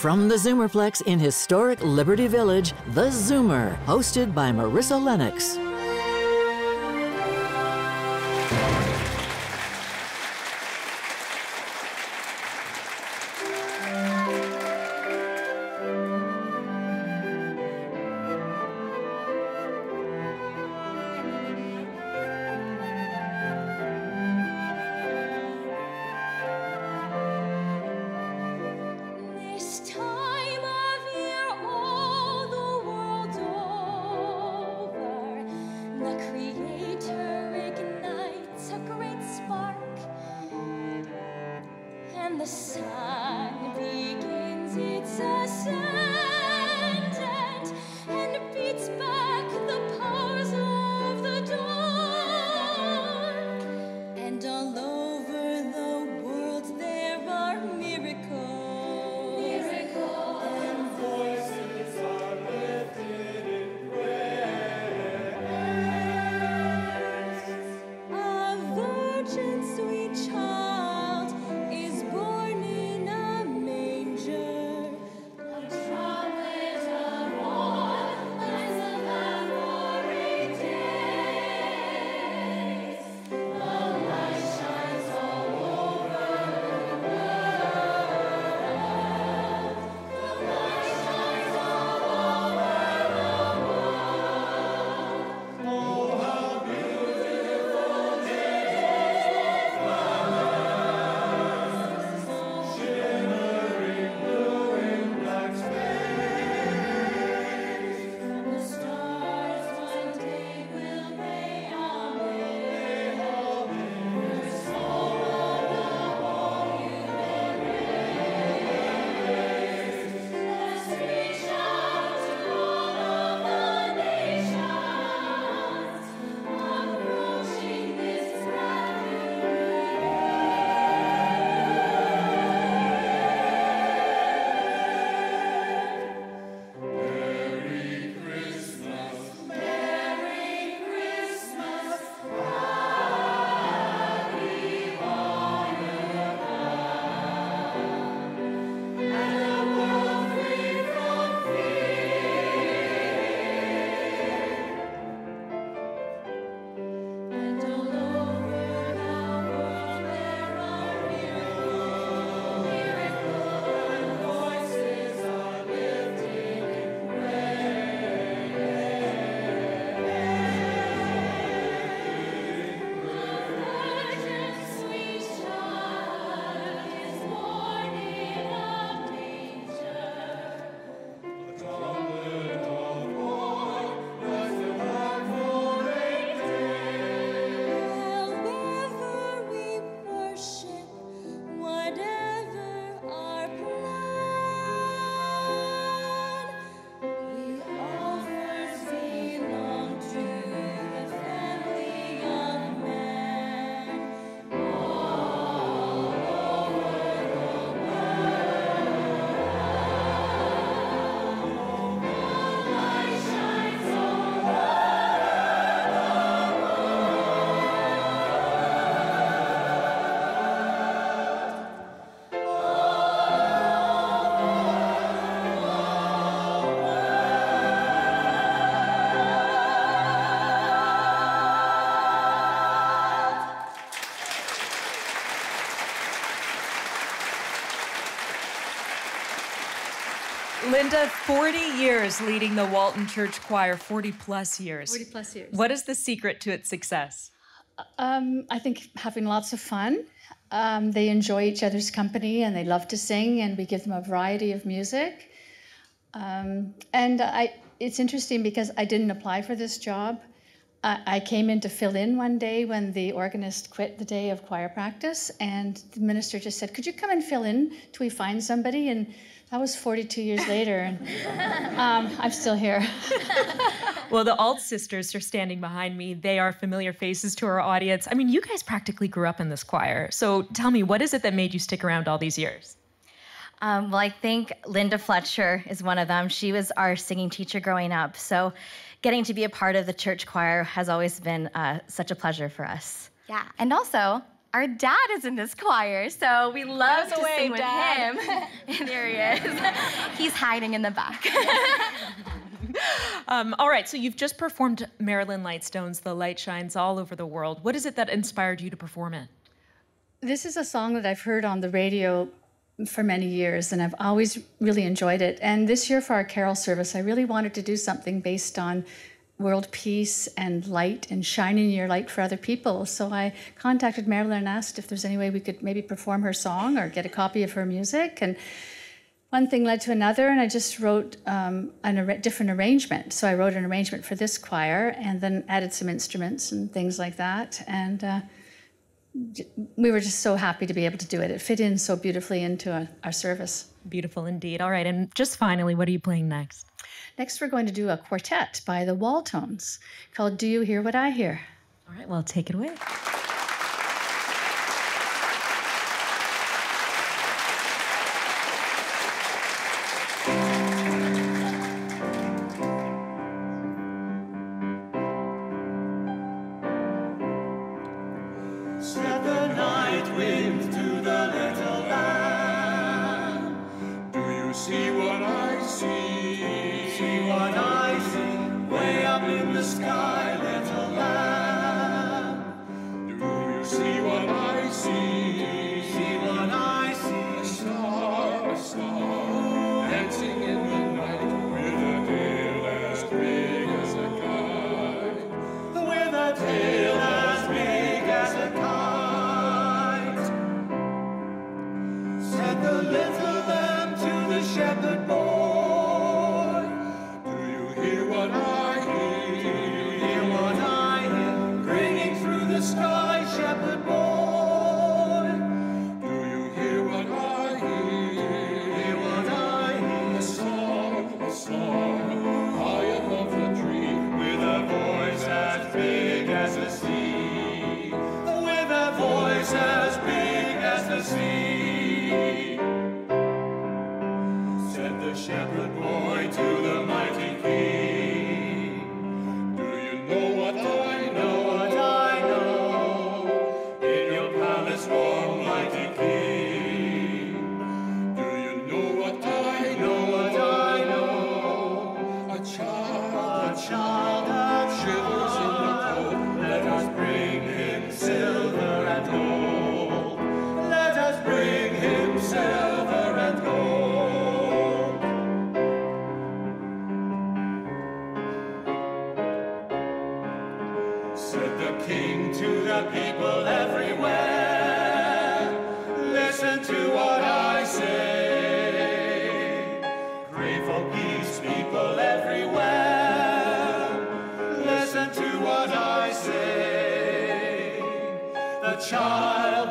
From the Zoomerplex in historic Liberty Village, the Zoomer, hosted by Marissa Lennox. Linda, 40 years leading the Walton Church Choir, 40 plus years. 40 plus years. What is the secret to its success? I think having lots of fun. They enjoy each other's company and they love to sing, and we give them a variety of music. It's interesting because I didn't apply for this job. I came in to fill in one day when the organist quit the day of choir practice, and the minister just said, "Could you come and fill in till we find somebody?" And that was 42 years later, and I'm still here. Well, the Alt sisters are standing behind me. They are familiar faces to our audience. I mean, you guys practically grew up in this choir. So tell me, what is it that made you stick around all these years? Well, I think Linda Fletcher is one of them. She was our singing teacher growing up. So getting to be a part of the church choir has always been such a pleasure for us. Yeah, and also, our dad is in this choir, so we love to sing with him. And there he is. He's hiding in the back. All right, so you've just performed Marilyn Lightstone's The Light Shines All Over the World. What is it that inspired you to perform it? This is a song that I've heard on the radio for many years, and I've always really enjoyed it. And this year for our carol service, I really wanted to do something based on world peace and light and shining your light for other people. So I contacted Marilyn and asked if there's any way we could maybe perform her song or get a copy of her music. And one thing led to another, and I just wrote a different arrangement. So I wrote an arrangement for this choir and then added some instruments and things like that. And we were just so happy to be able to do it. It fit in so beautifully into our service. Beautiful indeed. All right, and just finally, what are you playing next? Next, we're going to do a quartet by the Waltons called Do You Hear What I Hear? All right, well, take it away. Said the night wind to the little lamb, do you see what I see? See what I see, way up in the sky, little lamb. Do you see what I see? See what I see? A star, dancing in the night, with a tail as big as a kite. With a tail as big as a kite. Said the little lamb to the shepherd boy, do you hear what I hear? Do you hear what I hear? Ringing through the sky, shepherd boy. Do you hear what I hear? Hear what I hear? A song, high above the tree, with a voice as big as the sea. With a voice as big as the sea. Said the shepherd boy to the mighty king, do you know what I know? What I know? In your palace warm, mighty king. Do you know what I know? What I know? A child that shivers in the cold. Let us bring him silver and gold. Let us bring him silver and gold. Said the king to the people everywhere, listen to what I say. Pray for peace, people everywhere, listen to what I say. The child,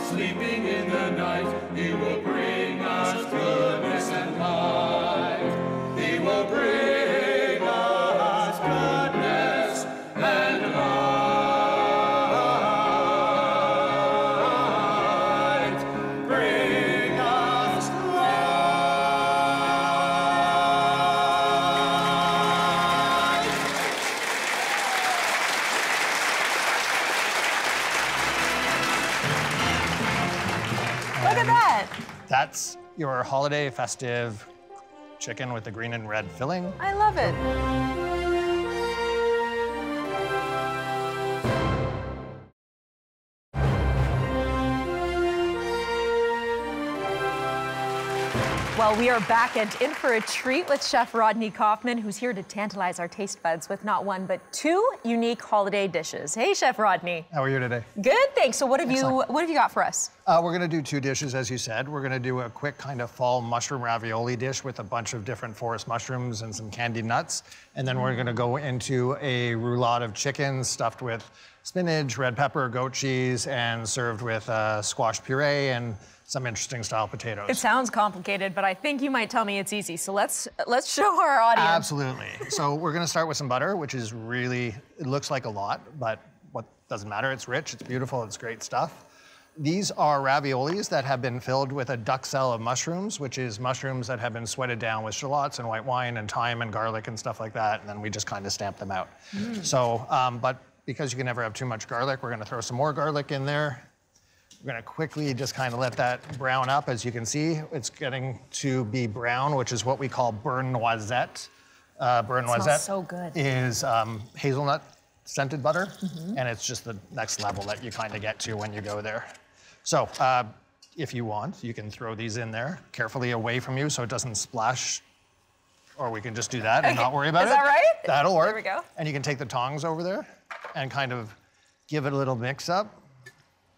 sleeping in the night, he will bring us goodness and light. He will bring us goodness and light. Bring us light. Look at that. That's your holiday festive chicken with the green and red filling. I love it. Well, we are back and in for a treat with Chef Rodney Kaufman, who's here to tantalize our taste buds with not one, but two unique holiday dishes. Hey, Chef Rodney. How are you today? Good, thanks. So what have you got for us? We're gonna do two dishes, as you said. We're gonna do a quick kind of fall mushroom ravioli dish with a bunch of different forest mushrooms and some candied nuts. And then we're gonna go into a roulade of chicken stuffed with spinach, red pepper, goat cheese, and served with squash puree and some interesting style potatoes. It sounds complicated, but I think you might tell me it's easy. So let's show our audience. Absolutely. So we're gonna start with some butter, which is really, it looks like a lot, but what doesn't matter, it's rich, it's beautiful, it's great stuff. These are raviolis that have been filled with a duxelle of mushrooms, which is mushrooms that have been sweated down with shallots and white wine and thyme and garlic and stuff like that, and then we just kind of stamp them out. So, but because you can never have too much garlic, we're gonna throw some more garlic in there. We're gonna quickly just kind of let that brown up. As you can see, it's getting to be brown, which is what we call burn noisette. Burn noisette so good. is hazelnut scented butter, and it's just the next level that you kind of get to when you go there. So if you want, you can throw these in there carefully away from you so it doesn't splash, or we can just do that and not worry about it. Is that right? That'll work. There we go. And you can take the tongs over there and kind of give it a little mix up.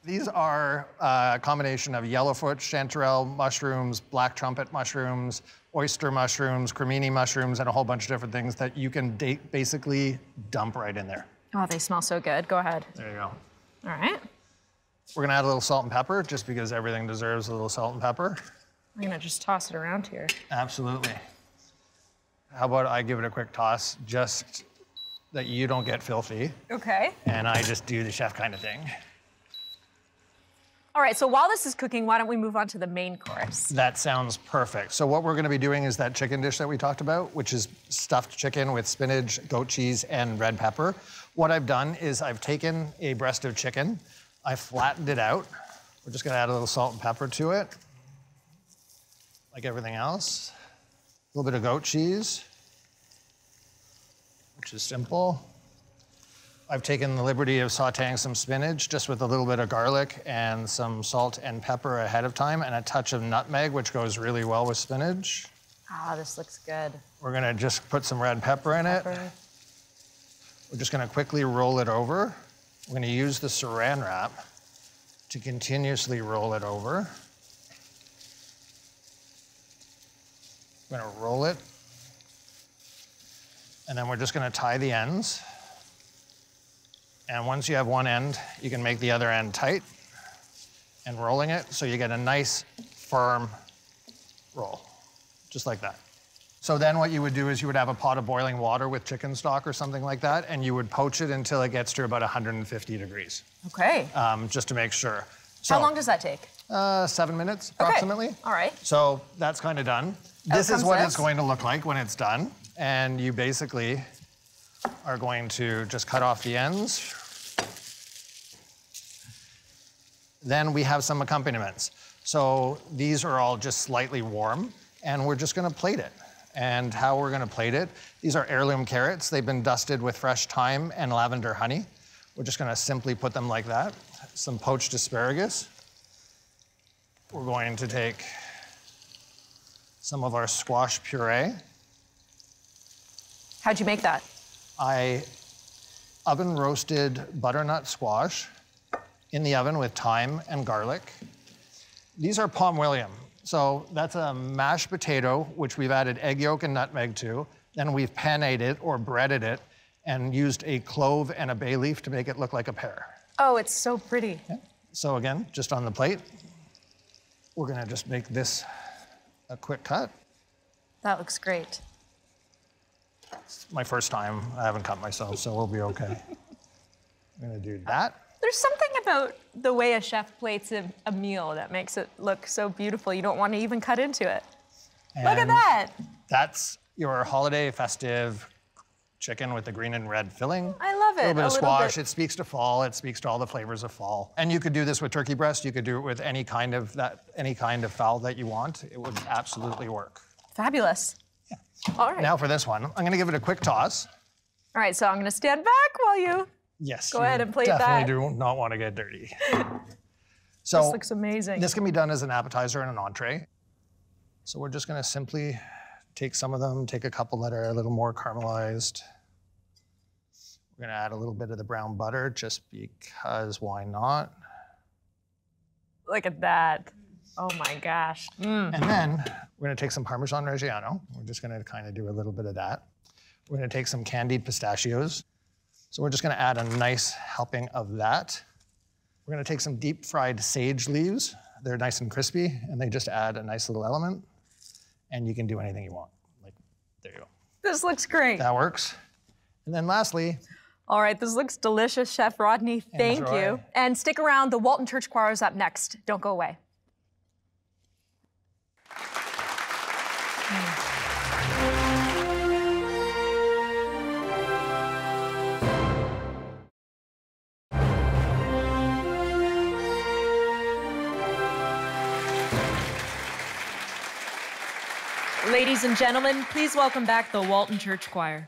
These are a combination of yellowfoot, chanterelle mushrooms, black trumpet mushrooms, oyster mushrooms, cremini mushrooms, and a whole bunch of different things that you can basically dump right in there. Oh, they smell so good. Go ahead. There you go. All right. We're gonna add a little salt and pepper, just because everything deserves a little salt and pepper. I'm gonna just toss it around here. Absolutely. How about I give it a quick toss, just that you don't get filthy, Okay. and I just do the chef kind of thing. All right, so while this is cooking, why don't we move on to the main course? That sounds perfect. So what we're gonna be doing is that chicken dish that we talked about, which is stuffed chicken with spinach, goat cheese, and red pepper. What I've done is I've taken a breast of chicken, I flattened it out. We're just gonna add a little salt and pepper to it, like everything else. A little bit of goat cheese, which is simple. I've taken the liberty of sauteing some spinach just with a little bit of garlic and some salt and pepper ahead of time, and a touch of nutmeg, which goes really well with spinach. Ah, this looks good. We're gonna just put some red pepper in it. We're just gonna quickly roll it over. We're gonna use the saran wrap to continuously roll it over. We're gonna roll it, and then we're just gonna tie the ends. And once you have one end, you can make the other end tight and rolling it so you get a nice, firm roll, just like that. So then what you would do is you would have a pot of boiling water with chicken stock or something like that, and you would poach it until it gets to about 150 degrees, Okay. just to make sure. So, How long does that take? 7 minutes, approximately. All right. So that's kind of done. This is comes what this. it's going to look like when it's done. And you basically are going to just cut off the ends. Then we have some accompaniments. So these are all just slightly warm, and we're just gonna plate it. And how we're gonna plate it, these are heirloom carrots. They've been dusted with fresh thyme and lavender honey. We're just gonna simply put them like that. Some poached asparagus. We're going to take some of our squash puree. How'd you make that? I oven roasted butternut squash in the oven with thyme and garlic. These are Palm William. So that's a mashed potato, which we've added egg yolk and nutmeg to. Then we've paneed it or breaded it and used a clove and a bay leaf to make it look like a pear. Oh, it's so pretty. Yeah. So again, just on the plate, we're gonna just make this a quick cut. That looks great. It's my first time. I haven't cut myself, so we'll be okay. I'm gonna do that. There's something about the way a chef plates a meal that makes it look so beautiful. You don't want to even cut into it. Look at And that. That's your holiday festive chicken with the green and red filling. I love it. A little bit of squash. bit. It speaks to fall. It speaks to all the flavors of fall. And you could do this with turkey breast. You could do it with any kind of fowl that you want. It would absolutely work. Fabulous. Yeah. All right. Now for this one, I'm gonna give it a quick toss. All right, so I'm going to stand back while you... Yes. Go ahead and plate definitely that. do not want to get dirty. So This looks amazing. this can be done as an appetizer and an entree. So we're just gonna simply take some of them, take a couple that are a little more caramelized. We're gonna add a little bit of the brown butter just because why not? Look at that. Oh my gosh. Mm. And then we're gonna take some Parmesan Reggiano. We're just gonna kind of do a little bit of that. We're gonna take some candied pistachios. So we're just gonna add a nice helping of that. We're gonna take some deep fried sage leaves. They're nice and crispy, and they just add a nice little element. And you can do anything you want. Like, there you go. This looks great. That works. And then lastly, All right, this looks delicious, Chef Rodney. Thank Enjoy. you. And stick around, the Walton Church Choir is up next. Don't go away. Ladies and gentlemen, please welcome back the Walton Church Choir.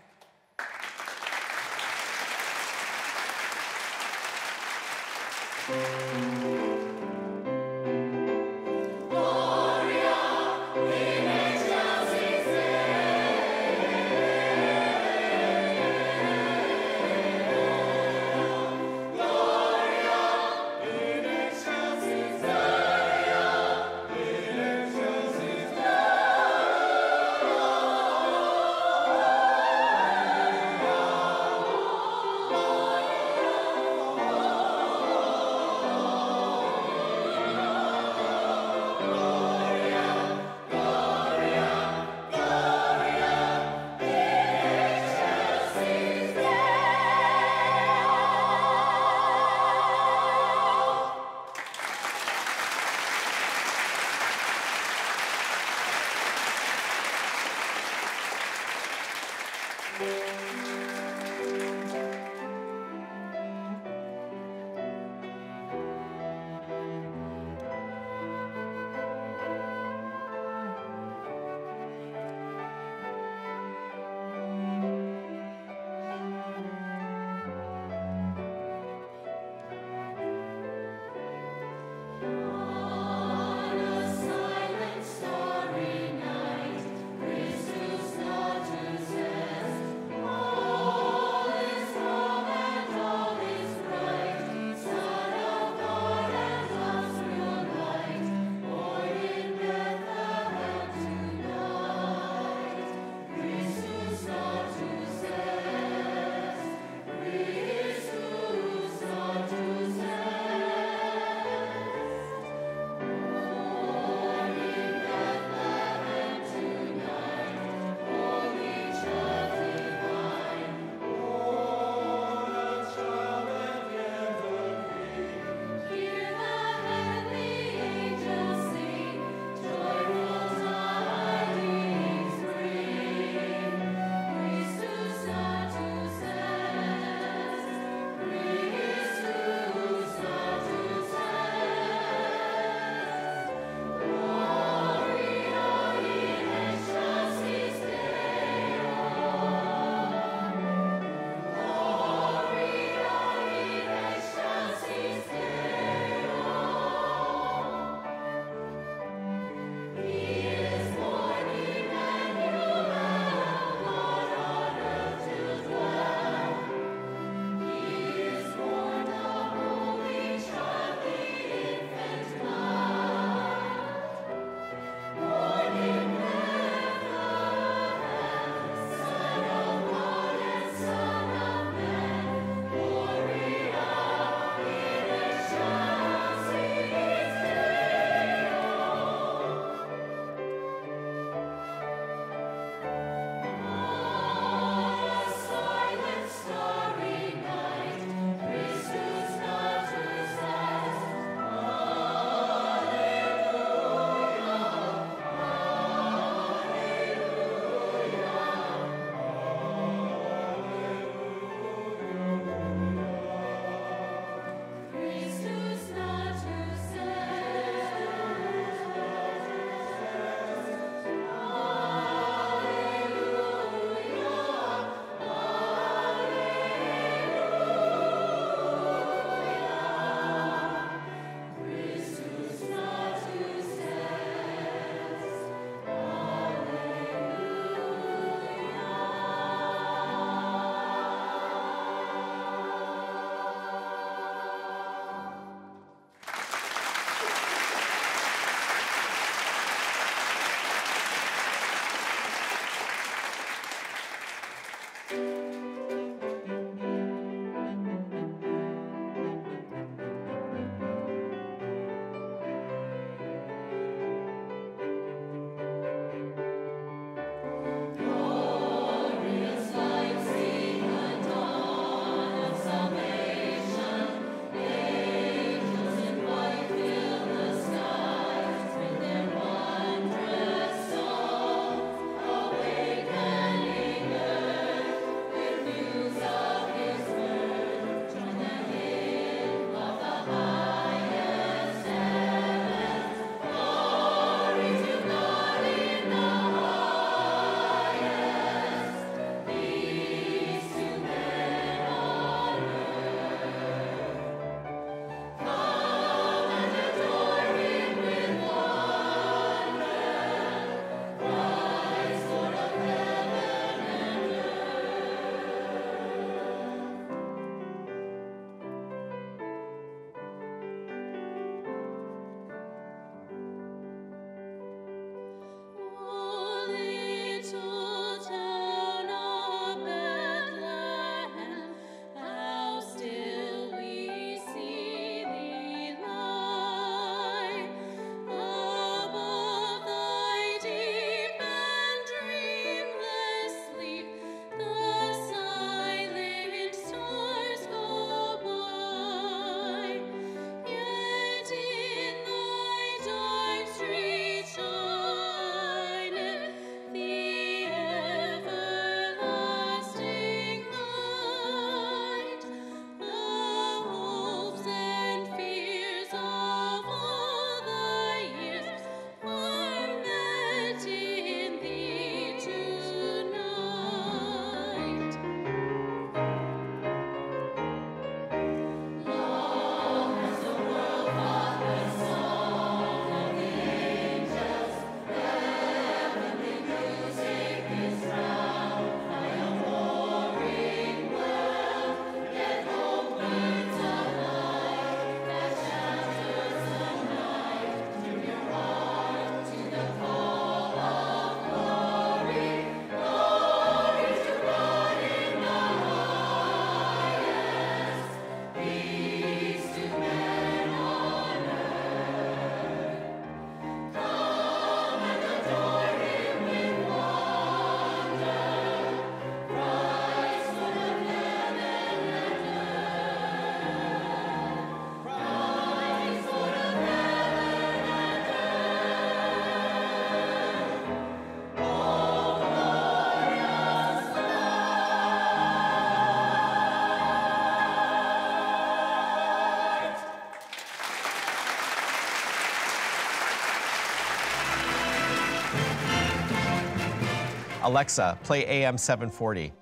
Alexa, play AM 740.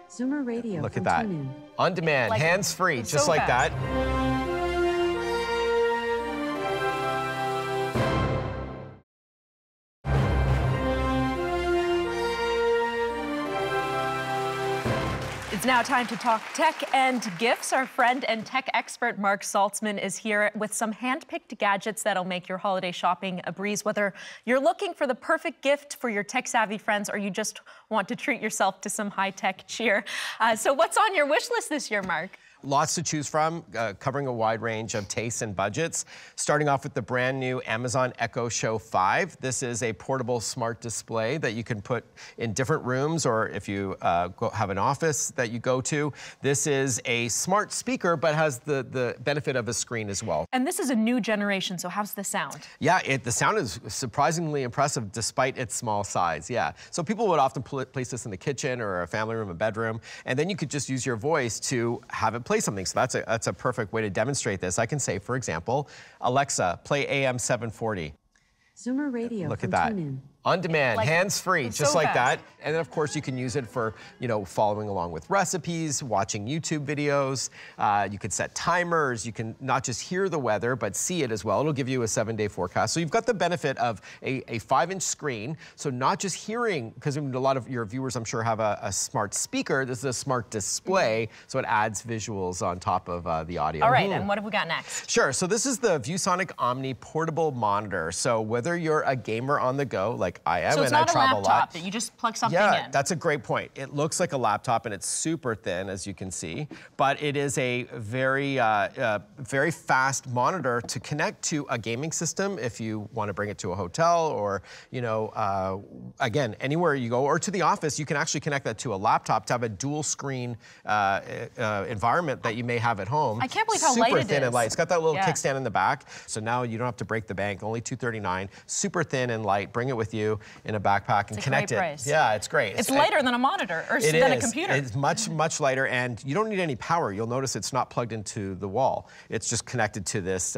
Zoomer Radio. Look at that. On demand, Like, hands-free, just so like fast. that. It's now time to talk tech and gifts. Our friend and tech expert Marc Saltzman is here with some hand-picked gadgets that'll make your holiday shopping a breeze, whether you're looking for the perfect gift for your tech-savvy friends or you just want to treat yourself to some high-tech cheer. So what's on your wish list this year, Marc? Lots to choose from, covering a wide range of tastes and budgets. Starting off with the brand new Amazon Echo Show 5. This is a portable smart display that you can put in different rooms, or if you have an office that you go to. This is a smart speaker, but has the benefit of a screen as well. And this is a new generation, so how's the sound? Yeah, the sound is surprisingly impressive despite its small size, yeah. So people would often place this in the kitchen or a family room, a bedroom, and then you could just use your voice to have it play something. So that's a perfect way to demonstrate this. I can say, for example, Alexa, play AM 740. Zoomer Radio. Look at that. On demand, Like, hands-free, just so like fast. that. And then, of course, you can use it for, following along with recipes, watching YouTube videos. You could set timers. You can not just hear the weather, but see it as well. It'll give you a 7-day forecast. So you've got the benefit of a 5-inch screen. So not just hearing, because a lot of your viewers, I'm sure, have a smart speaker. This is a smart display, so it adds visuals on top of the audio. All right, and what have we got next? Sure, so this is the ViewSonic Omni portable monitor. So whether you're a gamer on the go, like I am, So it's and I not a travel a lot. laptop that you just plug something Yeah, in. that's a great point. It looks like a laptop and it's super thin, as you can see, but it is a very, very fast monitor to connect to a gaming system if you want to bring it to a hotel or, again, anywhere you go, or to the office. You can actually connect that to a laptop to have a dual screen environment that you may have at home. I can't believe how light it Super thin and is. light. It's got that little Yeah. kickstand in the back, so now you don't have to break the bank. Only $239. Super thin and light. Bring it with you in a backpack and It's a connect great it. price. Yeah, it's great. It's lighter than a monitor or It than a is. computer. It's much lighter, and you don't need any power. You'll notice it's not plugged into the wall. It's just connected to this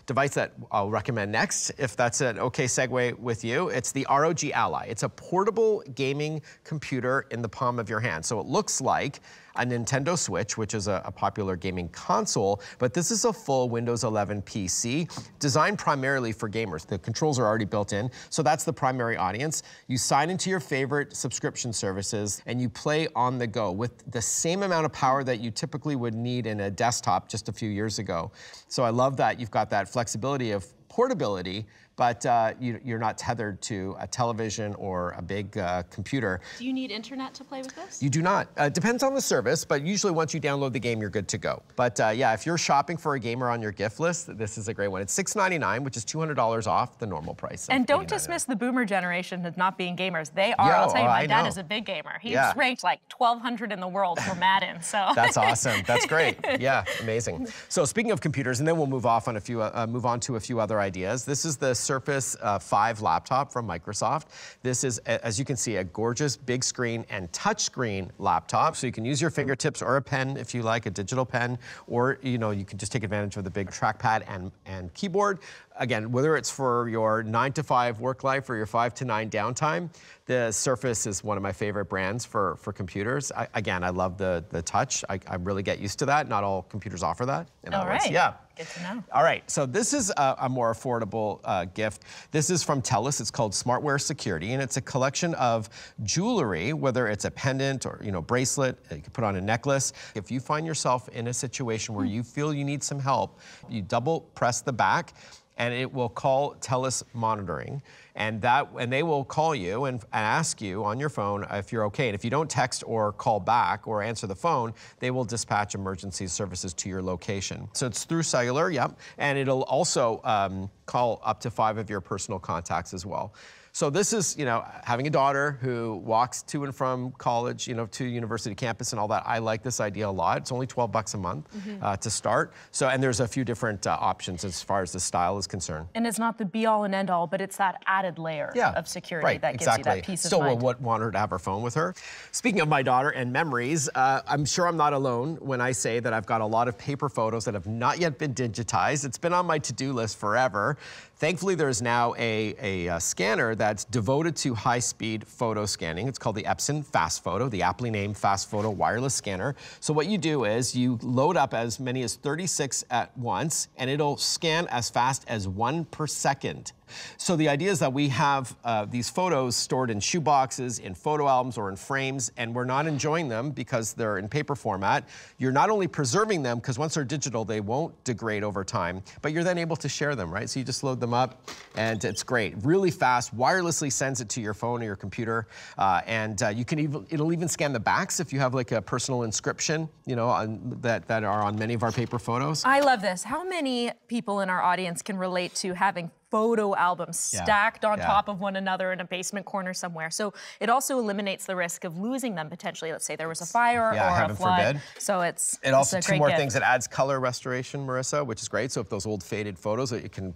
device that I'll recommend next, if that's an okay segue with you. It's the ROG Ally. It's a portable gaming computer in the palm of your hand. So it looks like a Nintendo Switch, which is a popular gaming console, but this is a full Windows 11 PC designed primarily for gamers. The controls are already built in, so that's the primary audience. You sign into your favorite subscription services and you play on the go with the same amount of power that you typically would need in a desktop just a few years ago. So I love that you've got that flexibility of portability, but you're not tethered to a television or a big computer. Do you need internet to play with this? You do not. Depends on the service, but usually once you download the game, you're good to go. But yeah, if you're shopping for a gamer on your gift list, this is a great one. It's $699, which is $200 off the normal price. And don't dismiss the boomer generation as not being gamers. They are. I'll tell you, my dad is a big gamer. He's ranked like 1,200 in the world for Madden. So that's awesome. That's great. Yeah, amazing. So speaking of computers, and then we'll move on to a few other ideas. This is the Surface 5 laptop from Microsoft. This is, as you can see, a gorgeous big screen and touch screen laptop. So you can use your fingertips or a pen if you like, a digital pen, or you can just take advantage of the big trackpad and keyboard. Again, whether it's for your 9 to 5 work life or your 5 to 9 downtime, the Surface is one of my favorite brands for computers. Again, I love the touch. I really get used to that. Not all computers offer that. All right. Yeah. Good to know. All right, so this is a more affordable gift. This is from TELUS. It's called Smartwear Security, and it's a collection of jewelry, whether it's a pendant or bracelet, you can put on a necklace. If you find yourself in a situation where you feel you need some help, you double press the back, and it will call TELUS Monitoring, and they will call you and ask you on your phone if you're okay. And if you don't text or call back or answer the phone, they will dispatch emergency services to your location. So it's through cellular, yep, and it'll also call up to 5 of your personal contacts as well. So this is, having a daughter who walks to and from college, to university campus and all that. I like this idea a lot. It's only $12 a month to start. So, and there's a few different options as far as the style is concerned. And it's not the be-all and end-all, but it's that added layer of security that gives you that peace of mind. Still would want her to have her phone with her. Speaking of my daughter and memories, I'm sure I'm not alone when I say that I've got a lot of paper photos that have not yet been digitized. It's been on my to-do list forever. Thankfully, there's now a scanner that that's devoted to high-speed photo scanning. It's called the Epson Fast Photo, the aptly named Fast Photo wireless scanner. So what you do is you load up as many as 36 at once, and it'll scan as fast as 1 per second. So the idea is that we have these photos stored in shoe boxes, in photo albums, or in frames, and we're not enjoying them because they're in paper format. You're not only preserving them, because once they're digital, they won't degrade over time, but you're then able to share them, right? So you just load them up, and it's great. Really fast, wirelessly sends it to your phone or your computer, and you can it'll even scan the backs if you have like a personal inscription, you know, that are on many of our paper photos. I love this. How many people in our audience can relate to having photo albums stacked on top of one another in a basement corner somewhere? So it also eliminates the risk of losing them potentially. Let's say there was a fire or a flood. Forbid. So it's also two more gift. things. It adds color restoration, Marissa, which is great. So if those old faded photos, it can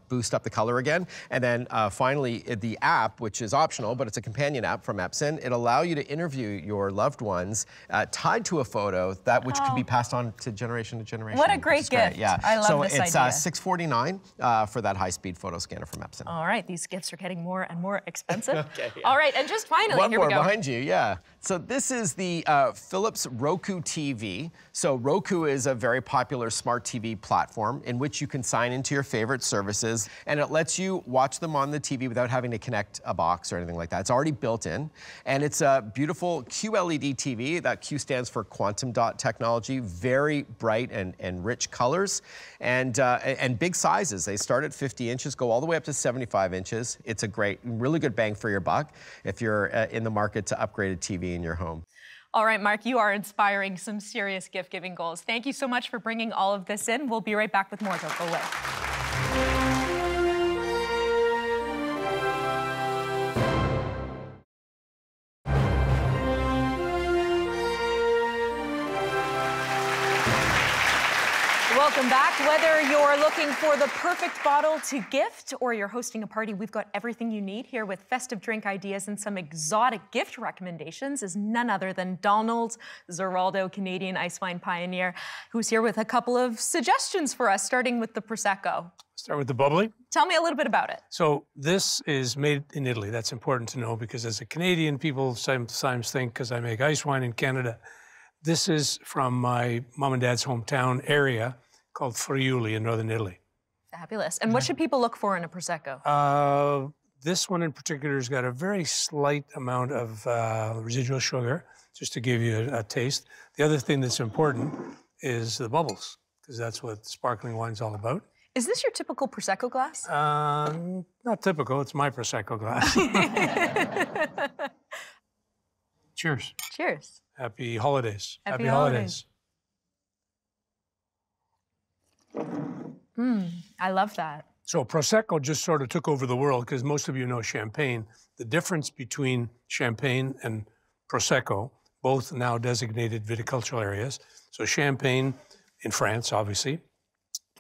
boost up the color again. And then finally, the app, which is optional, but it's a companion app from Epson, it'll allow you to interview your loved ones tied to a photo which could be passed on to generation. What a great gift. Yeah. I love this idea. So it's $649 for that high-speed photo scanner from Epson. All right, these gifts are getting more and more expensive. All right, and just finally, One here more we go. behind you, yeah. So this is the Philips Roku TV. So Roku is a very popular smart TV platform in which you can sign into your favorite services, and it lets you watch them on the TV without having to connect a box or anything like that. It's already built in, and it's a beautiful QLED TV. That Q stands for quantum dot technology. Very bright and rich colors, and big sizes. They start at 50 inches, go all the way up to 75 inches. It's a really good bang for your buck if you're in the market to upgrade a TV in your home. All right, Marc, you are inspiring some serious gift-giving goals. Thank you so much for bringing all of this in. We'll be right back with more. Don't go away. Welcome back. Whether you're looking for the perfect bottle to gift or you're hosting a party, we've got everything you need here with festive drink ideas and some exotic gift recommendations is none other than Donald Zirlado, Canadian Icewine pioneer, who's here with a couple of suggestions for us, starting with the Prosecco. Start with the bubbly. Tell me a little bit about it. So this is made in Italy. That's important to know because as a Canadian, people sometimes think, because I make ice wine in Canada, this is from my mom and dad's hometown area called Friuli in northern Italy. Fabulous. And what should people look for in a Prosecco? This one in particular has got a very slight amount of residual sugar, just to give you a taste. The other thing that's important is the bubbles, because that's what sparkling wine's all about. Is this your typical Prosecco glass? Not typical, it's my Prosecco glass. Cheers. Cheers. Happy holidays. Happy holidays. I love that. So Prosecco just sort of took over the world because most of you know Champagne. The difference between Champagne and Prosecco, both now designated viticultural areas. So Champagne in France, obviously,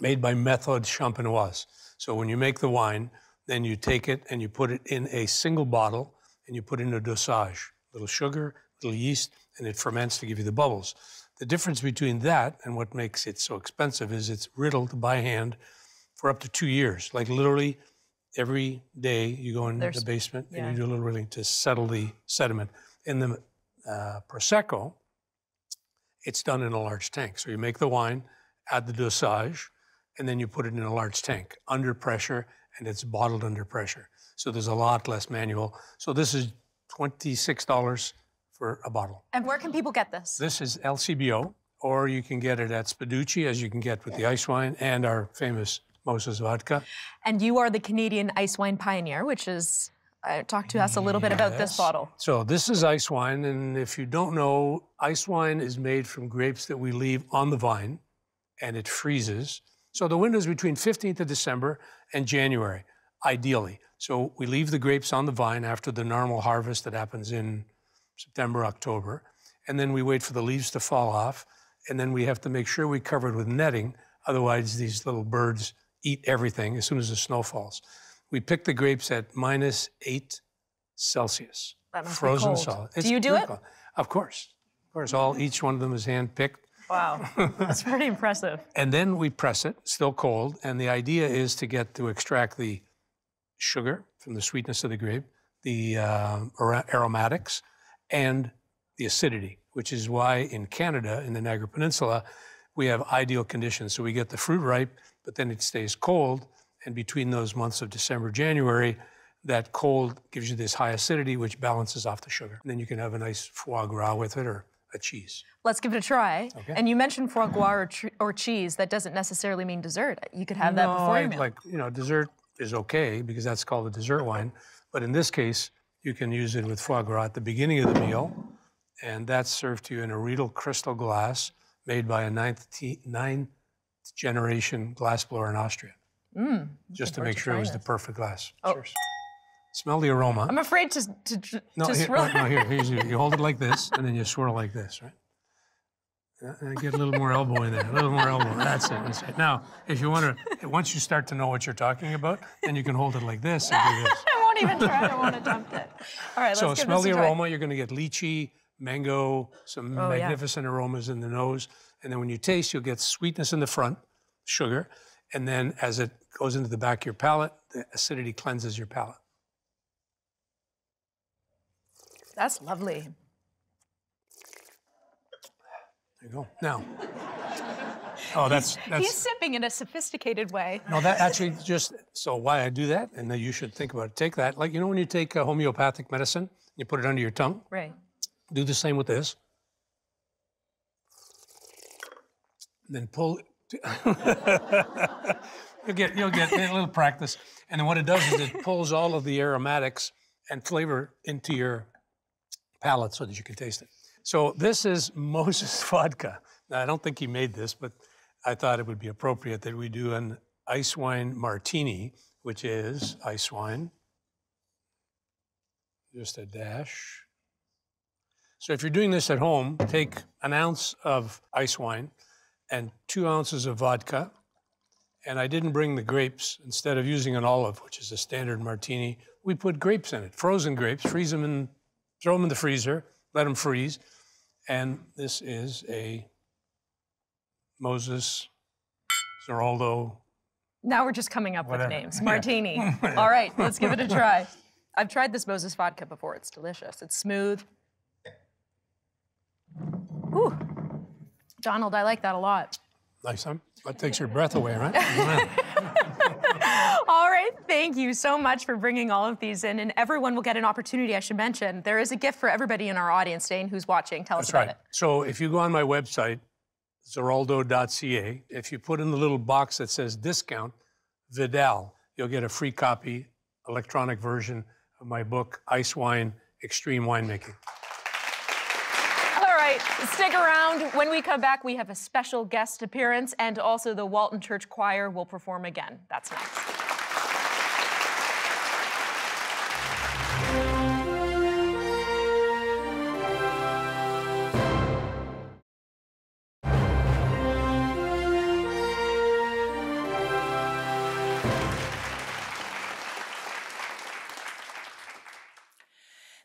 made by Méthode Champenoise. So when you make the wine, then you take it and you put it in a single bottle and you put in a dosage, a little sugar, a little yeast, and it ferments to give you the bubbles. The difference between that and what makes it so expensive is it's riddled by hand for up to 2 years. Like literally every day you go in the basement and you do a little riddling to settle the sediment. In the Prosecco, it's done in a large tank. So you make the wine, add the dosage, and then you put it in a large tank under pressure, and it's bottled under pressure. So there's a lot less manual. So this is $26 for a bottle. And where can people get this? This is LCBO, or you can get it at Spaducci, as you can get with the ice wine and our famous Moses vodka. And you are the Canadian ice wine pioneer, which is, talk to us a little bit about this bottle. So this is ice wine, and if you don't know, ice wine is made from grapes that we leave on the vine, and it freezes. So the window is between 15th of December and January, ideally. So we leave the grapes on the vine after the normal harvest that happens in September, October, and then we wait for the leaves to fall off, and then we have to make sure we cover it with netting, otherwise these little birds eat everything as soon as the snow falls. We pick the grapes at -8 Celsius. That must frozen be cold. solid. Do you do it? Cold. Of course. Of course, each one of them is hand-picked. Wow, that's pretty impressive. And then we press it, still cold, and the idea is to extract the sugar from the sweetness of the grape, the aromatics, and the acidity, which is why in Canada, in the Niagara Peninsula, we have ideal conditions. So we get the fruit ripe, but then it stays cold. And between those months of December, January, that cold gives you this high acidity, which balances off the sugar. And then you can have a nice foie gras with it or a cheese. Let's give it a try. Okay. And you mentioned foie gras or cheese. That doesn't necessarily mean dessert. You could have that before your meal. Like, dessert is okay because that's called a dessert wine. But in this case, you can use it with foie gras at the beginning of the meal. And that's served to you in a Riedel crystal glass made by a ninth generation glassblower in Austria. Just to make sure it was the perfect glass. Oh. Cheers. Smell the aroma. I'm afraid to swirl. Here's you hold it like this, and then you swirl like this, right? And get a little more elbow in there, a little more elbow. That's it. That's it. Now, if you want to, once you start to know what you're talking about, then you can hold it like this and do this. I won't even try. I won't attempt it. All right, let's So give smell this the a try. aroma. You're going to get lychee, mango, some magnificent aromas in the nose. And then when you taste, you'll get sweetness in the front, sugar. And then as it goes into the back of your palate, the acidity cleanses your palate. That's lovely. There you go. Now, that's He's sipping in a sophisticated way. no, that actually just, so why I do that, and then you should think about it. Take that, like, when you take a homeopathic medicine, you put it under your tongue. Right. Do the same with this. And then pull. You'll get a little practice. And then what it does is it pulls all of the aromatics and flavor into your palate so that you can taste it. So this is Moses vodka. Now, I don't think he made this, but I thought it would be appropriate that we do an Icewine martini, which is ice wine. Just a dash. So if you're doing this at home, take an ounce of ice wine and 2 ounces of vodka. And I didn't bring the grapes. Instead of using an olive, which is a standard martini, we put grapes in it, frozen grapes, freeze them and throw them in the freezer, let them freeze. And this is a Moses, Ziraldo. Now we're just coming up Whatever. with names. Martini. All right, let's give it a try. I've tried this Moses vodka before. It's delicious. It's smooth. Ooh. Donald, I like that a lot. Nice, huh? That takes your breath away, right? All right, thank you so much for bringing all of these in. And everyone will get an opportunity, I should mention. There is a gift for everybody in our audience today and who's watching. Tell us about it. So if you go on my website, ziraldo.ca, if you put in the little box that says discount, Vidal, you'll get a free copy, electronic version of my book, Icewine, Extreme Winemaking. All right, stick around. When we come back, we have a special guest appearance, and also the Walton Church Choir will perform again. That's next.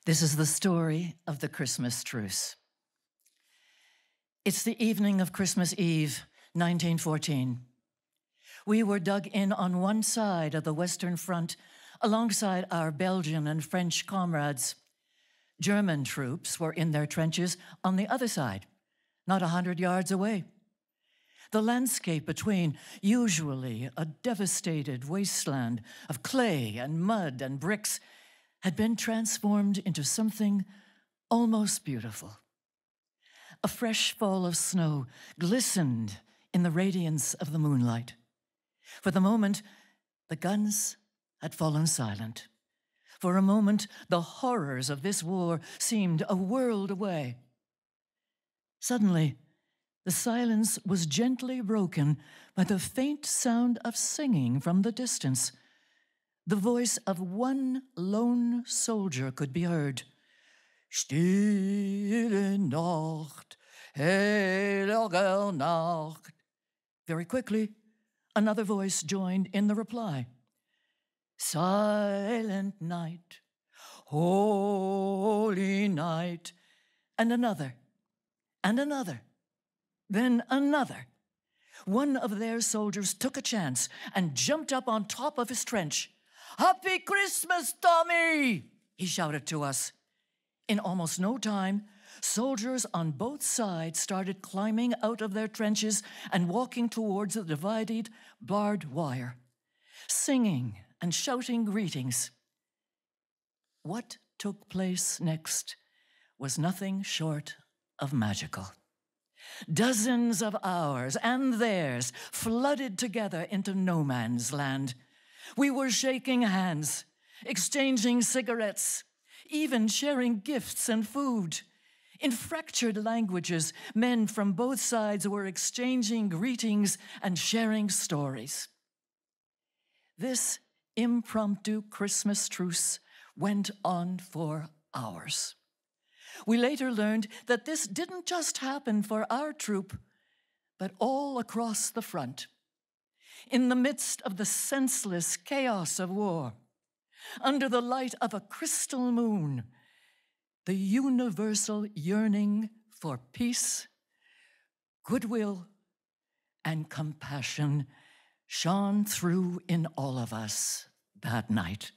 This is the story of the Christmas truce. It's the evening of Christmas Eve, 1914. We were dug in on one side of the Western Front alongside our Belgian and French comrades. German troops were in their trenches on the other side, not 100 yards away. The landscape between, usually a devastated wasteland of clay and mud and bricks, had been transformed into something almost beautiful. A fresh fall of snow glistened in the radiance of the moonlight. For the moment, the guns had fallen silent. For a moment, the horrors of this war seemed a world away. Suddenly, the silence was gently broken by the faint sound of singing from the distance. The voice of one lone soldier could be heard. Stille Nacht, heilige Nacht. Very quickly, another voice joined in the reply. Silent night, holy night. And another, then another. One of their soldiers took a chance and jumped up on top of his trench. "Happy Christmas, Tommy!" he shouted to us. In almost no time, soldiers on both sides started climbing out of their trenches and walking towards the divided barbed wire, singing and shouting greetings. What took place next was nothing short of magical. Dozens of ours and theirs flooded together into no man's land. We were shaking hands, exchanging cigarettes, even sharing gifts and food. In fractured languages, men from both sides were exchanging greetings and sharing stories. This impromptu Christmas truce went on for hours. We later learned that this didn't just happen for our troop, but all across the front. In the midst of the senseless chaos of war, under the light of a crystal moon, the universal yearning for peace, goodwill, and compassion shone through in all of us that night.